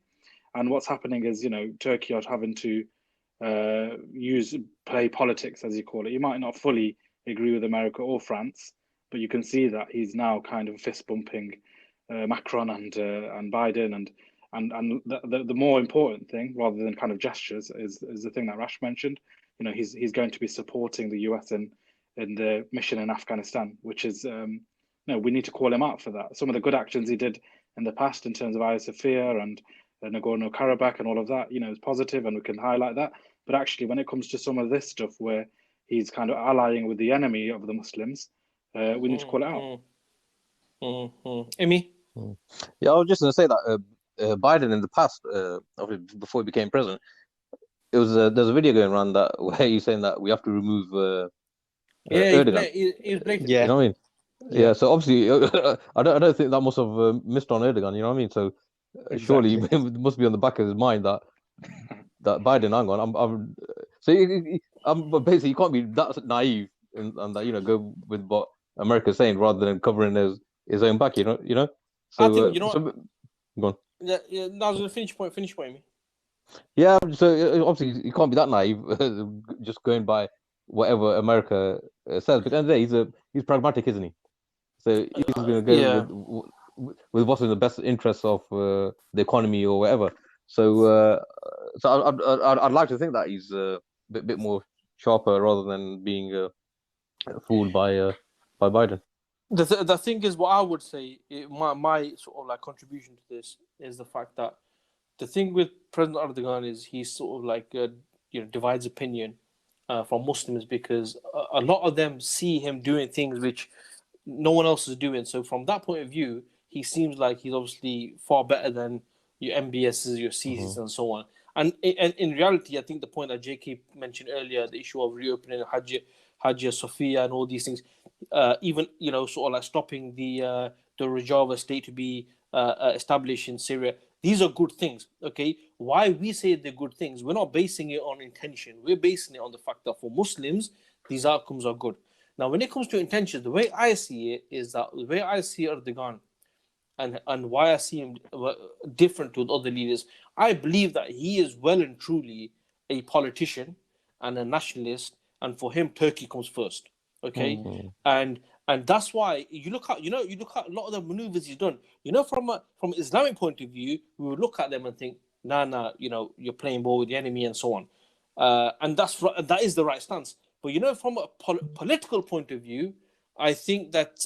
And what's happening is, Turkey are having to play politics, as you call it. You might not fully agree with America or France, but you can see that he's now kind of fist bumping Macron and Biden, and the more important thing, rather than kind of gestures, is the thing that Rash mentioned. He's going to be supporting the US in the mission in Afghanistan, which is, we need to call him out for that. Some of the good actions he did in the past in terms of Hagia Sophia and Nagorno-Karabakh and all of that, is positive, and we can highlight that. But actually, when it comes to some of this stuff where he's kind of allying with the enemy of the Muslims, we need to call it out. Amy? Yeah, I was just going to say that Biden in the past, before he became president, there's a video going around where he's saying that we have to remove Erdogan. He's blatant. You know what I mean? Yeah. So obviously, I don't think that must have missed on Erdogan. You know what I mean? So surely it must be on the back of his mind that Biden, hang on, but basically you can't be that naive and that go with what America's saying rather than covering his own back. You know. So I think go on. Yeah. That was a finish point. Me. Yeah. So obviously you can't be that naive, just going by whatever America says. But at the end of the day, he's pragmatic, isn't he? So he's going to go with what's in the best interests of the economy or whatever. So I'd like to think that he's a bit more sharper rather than being fooled by Biden. The thing is, what I would say, my sort of like contribution to this is the fact that the thing with President Erdogan is he sort of like divides opinion from Muslims, because a lot of them see him doing things which no one else is doing. So from that point of view, he seems like he's obviously far better than your MBSs, your CCs, and so on. And in reality, I think the point that JK mentioned earlier, the issue of reopening Hagia Sophia and all these things, even sort of like stopping the Rojava state to be established in Syria, These are good things, okay? Why we say they're good things, we're not basing it on intention. We're basing it on the fact that for Muslims, these outcomes are good. Now, when it comes to intentions, the way I see it is that the way I see Erdogan and why I see him different to the other leaders, I believe that he is well and truly a politician and a nationalist, and for him, Turkey comes first, okay? And that's why you look at a lot of the maneuvers he's done. From an Islamic point of view, we would look at them and think, nah, you're playing ball with the enemy and so on, and that is the right stance. But from a political point of view, I think that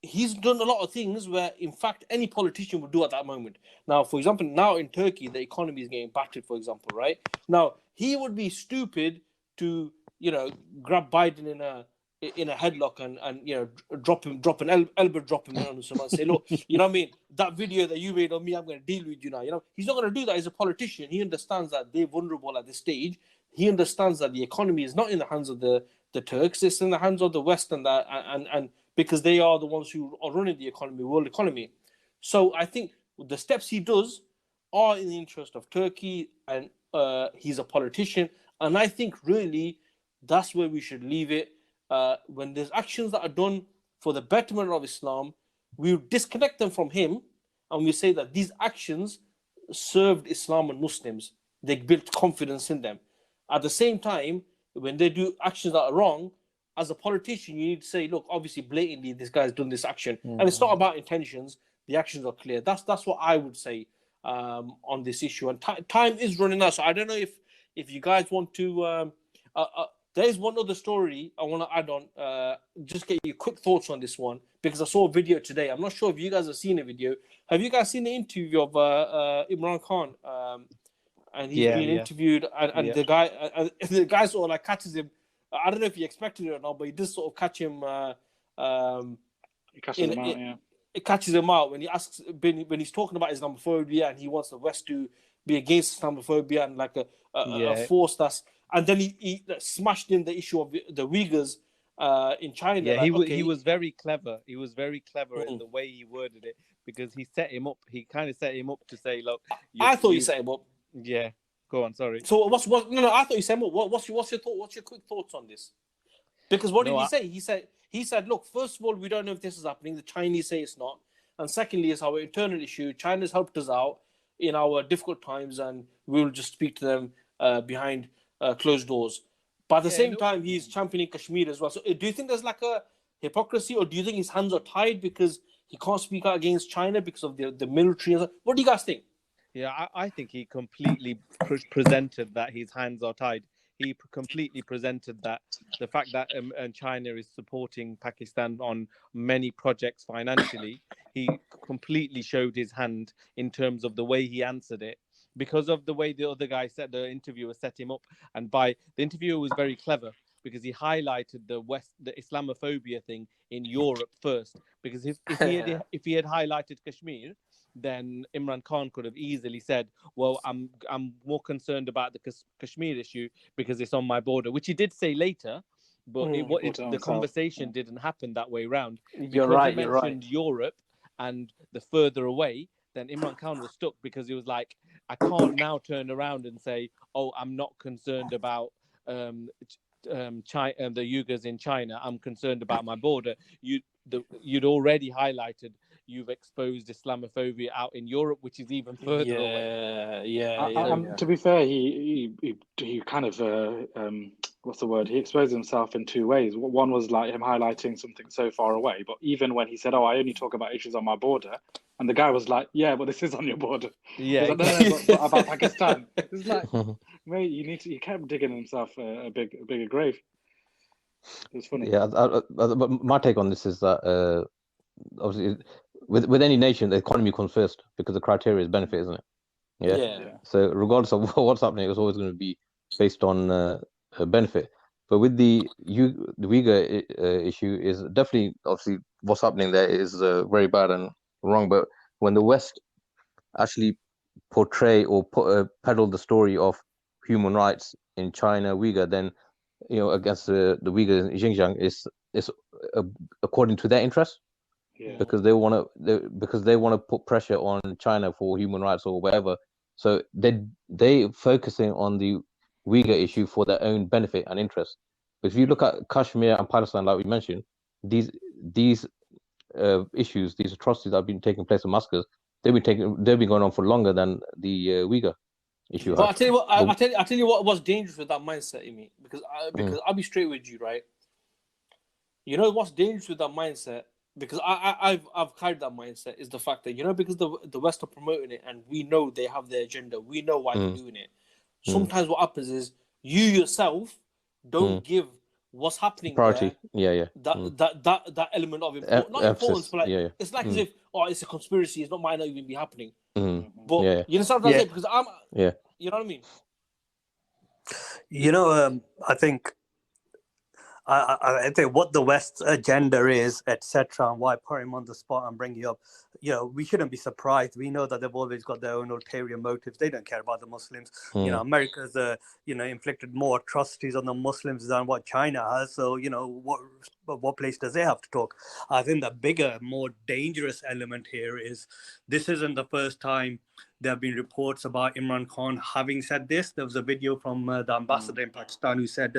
he's done a lot of things where, in fact, any politician would do at that moment. Now, for example, now in Turkey, the economy is getting battered, for example, right? Now, he would be stupid to, grab Biden in a headlock and drop an elbow drop him on someone and say, look, you know what I mean? That video that you made on me, I'm going to deal with you now. He's not going to do that. He's a politician. He understands that they're vulnerable at this stage. He understands that the economy is not in the hands of the Turks. It's in the hands of the West and because they are the ones who are running the economy, world economy. So I think the steps he does are in the interest of Turkey, and he's a politician. And I think really that's where we should leave it. When there's actions that are done for the betterment of Islam, we disconnect them from him, and we say that these actions served Islam and Muslims. They built confidence in them. At the same time, when they do actions that are wrong, as a politician, you need to say, look, obviously, blatantly, this guy's done this action. And it's not about intentions. The actions are clear. That's what I would say on this issue. And time is running out. So I don't know if you guys want to... there's one other story I want to add on. Just get your quick thoughts on this one, because I saw a video today. I'm not sure if you guys have seen a video. Have you guys seen the interview of Imran Khan? And he's being interviewed, and the guy sort of like catches him. I don't know if he expected it or not, but he does sort of catch him. He catches him out, yeah. It catches him out when he asks, when he's talking about Islamophobia, and he wants the West to be against Islamophobia and like a force that's. And then he smashed in the issue of the Uyghurs in China. Yeah, like, he was very clever. He was very clever in the way he worded it, because he set him up. He kind of set him up to say, "Look, I thought you set him up." Yeah, go on. Sorry. So no, I thought you set him up. What's your thought? What's your quick thoughts on this? Because what did he say? He said, "Look, first of all, we don't know if this is happening. The Chinese say it's not, and secondly, it's our internal issue. China's helped us out in our difficult times, and we'll just speak to them behind closed doors." But at the same time, he's championing Kashmir as well. So do you think there's like a hypocrisy, or do you think his hands are tied because he can't speak out against China because of the military? What do you guys think? Yeah, I think he completely presented that his hands are tied. He completely presented that the fact that China is supporting Pakistan on many projects financially, he completely showed his hand in terms of the way he answered it. Because of the way the other guy said, the interviewer set him up, and the interviewer was very clever, because he highlighted the Islamophobia thing in Europe first. Because if he had highlighted Kashmir, then Imran Khan could have easily said, "Well, I'm more concerned about the Kashmir issue because it's on my border," which he did say later, but the conversation didn't happen that way around. You're right. He mentioned Europe and the further away, then Imran Khan was stuck, because he was like, I can't now turn around and say, "Oh, I'm not concerned about China, the Uyghurs in China. I'm concerned about my border." You'd already highlighted. You've exposed Islamophobia out in Europe, which is even further away. Yeah. To be fair, he kind of what's the word? He exposed himself in two ways. One was like him highlighting something so far away, but even when he said, "Oh, I only talk about issues on my border," and the guy was like, "Yeah, but this is on your border." Yeah, like, no, but about Pakistan. It's like, mate, he kept digging himself a bigger grave. It was funny. Yeah, but my take on this is that obviously, with any nation, the economy comes first, because the criteria is benefit, isn't it? Yeah. So regardless of what's happening, it's always going to be based on benefit. But with the Uyghur issue, is definitely, obviously, what's happening there is very bad and wrong. But when the West actually portray or peddle the story of human rights in China, Uyghur, then against the Uyghurs in Xinjiang, is according to their interests. because they want to put pressure on China for human rights or whatever. So they focusing on the Uyghur issue for their own benefit and interest. But if you look at Kashmir and Palestine, like we mentioned, these issues, these atrocities that have been taking place in massacres, they've been going on for longer than the Uyghur issue. But I tell you what, I tell you what was dangerous with that mindset, Imi, because I'll be straight with you, right? You know what's dangerous with that mindset, because I've carried that mindset, is the fact that, you know, because the West are promoting it and we know they have their agenda, we know why they're doing it. Sometimes what happens is you yourself don't give what's happening priority. There, that element of importance, but like it's like as if it's a conspiracy, it might not even be happening. But you understand what I'm saying? Because you know what I mean? You know, I think what the West's agenda is, etc., and why I put him on the spot and bring you up, you know, we shouldn't be surprised. We know that they've always got their own ulterior motives. They don't care about the Muslims. You know, America's inflicted more atrocities on the Muslims than what China has. So, you know, what place does they have to talk? I think the bigger, more dangerous element here is this isn't the first time there have been reports about Imran Khan having said this. There was a video from the ambassador in Pakistan who said,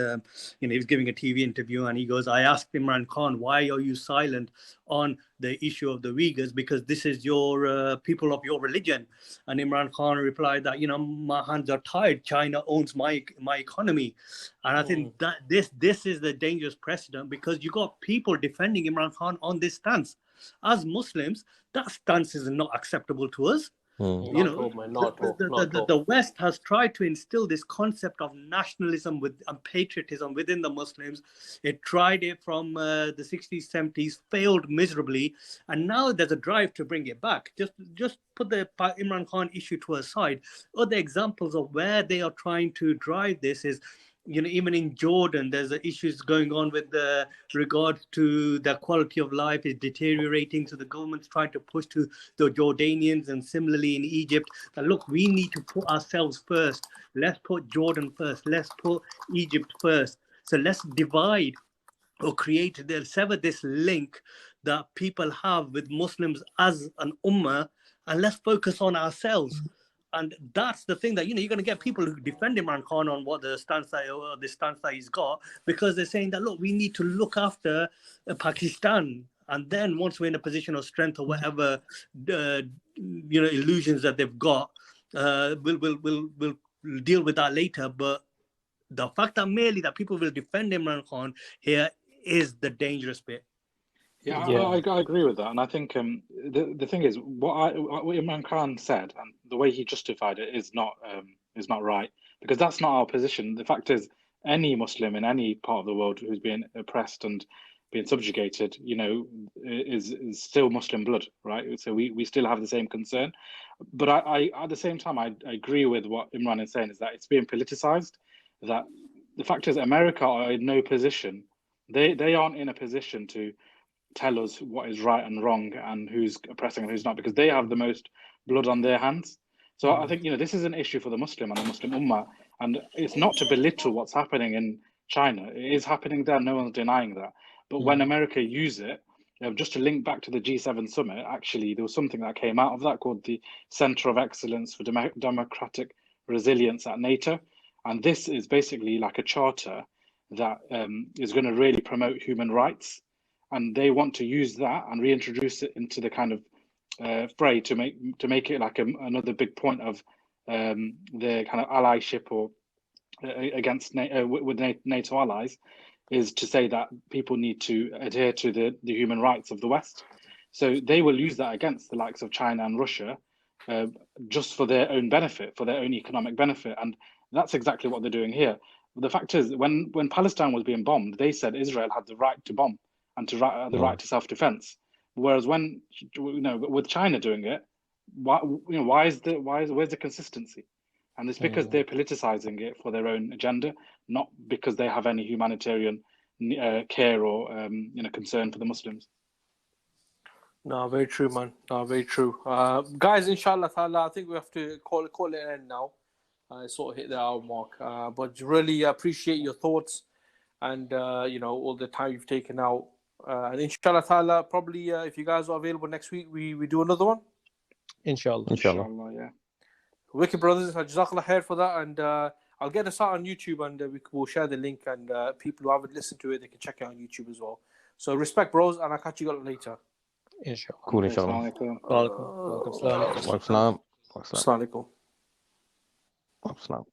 he was giving a TV interview and he goes, I asked Imran Khan, why are you silent on the issue of the Uyghurs? Because this is your people of your religion. And Imran Khan replied that, you know, my hands are tied. China owns my economy. And I think that this is the dangerous precedent, because you got people defending Imran Khan on this stance. As Muslims, that stance is not acceptable to us. You know, the West has tried to instill this concept of nationalism and patriotism within the Muslims. It tried it from the 60s, 70s, failed miserably, and now there's a drive to bring it back. Just put the Imran Khan issue to a side. Other examples of where they are trying to drive this is, you know, even in Jordan, there's issues going on with regard to the quality of life is deteriorating. So the government's trying to push to the Jordanians, and similarly in Egypt, that look, we need to put ourselves first. Let's put Jordan first. Let's put Egypt first. So let's divide or sever this link that people have with Muslims as an ummah, and let's focus on ourselves. And that's the thing that, you know, you're going to get people who defend Imran Khan on what the stance that he's got, because they're saying that, look, we need to look after Pakistan. And then once we're in a position of strength or whatever, illusions that they've got, we'll deal with that later. But the fact that merely that people will defend Imran Khan here is the dangerous bit. I agree with that, and I think the thing is what Imran Khan said and the way he justified it is not right, because that's not our position. The fact is, any Muslim in any part of the world who's being oppressed and being subjugated, you know, is still Muslim blood, right? So we still have the same concern. But I at the same time, I agree with what Imran is saying, is that it's being politicized. That the fact is, America are in no position. They aren't in a position to tell us what is right and wrong and who's oppressing and who's not, because they have the most blood on their hands. So I think, you know, this is an issue for the Muslim and the Muslim Ummah, and it's not to belittle what's happening in China. It is happening there, no one's denying that. But when America use it, just to link back to the G7 summit, actually there was something that came out of that called the Center of Excellence for Democratic Resilience at NATO, and this is basically like a charter that is going to really promote human rights. And they want to use that and reintroduce it into the kind of fray to make it like another big point of the kind of allyship or against with NATO allies, is to say that people need to adhere to the human rights of the West. So they will use that against the likes of China and Russia, just for their own benefit, for their own economic benefit. And that's exactly what they're doing here. The fact is, when Palestine was being bombed, they said Israel had the right to bomb and the right to self-defense. Whereas when, you know, with China doing it, where's the consistency? And it's because they're politicizing it for their own agenda, not because they have any humanitarian care or concern for the Muslims. No, very true, man. No, very true. Guys, inshallah ta'ala, I think we have to call it an end now. Sort of hit the hour mark. But really appreciate your thoughts and all the time you've taken out And inshallah ta'ala, probably if you guys are available next week, we do another one. Inshallah. Inshallah, yeah. Wicked brothers, jazakallah khair for that. And I'll get us out on YouTube, and we'll share the link, and people who haven't listened to it, they can check it on YouTube as well. So respect, bros, and I'll catch you guys later. Inshallah. Cool, inshallah. Assalamu alaikum. Welcome. Assalamu alaikum. Wa alaikum salam. Assalamu alaikum. Wa alaikum salam.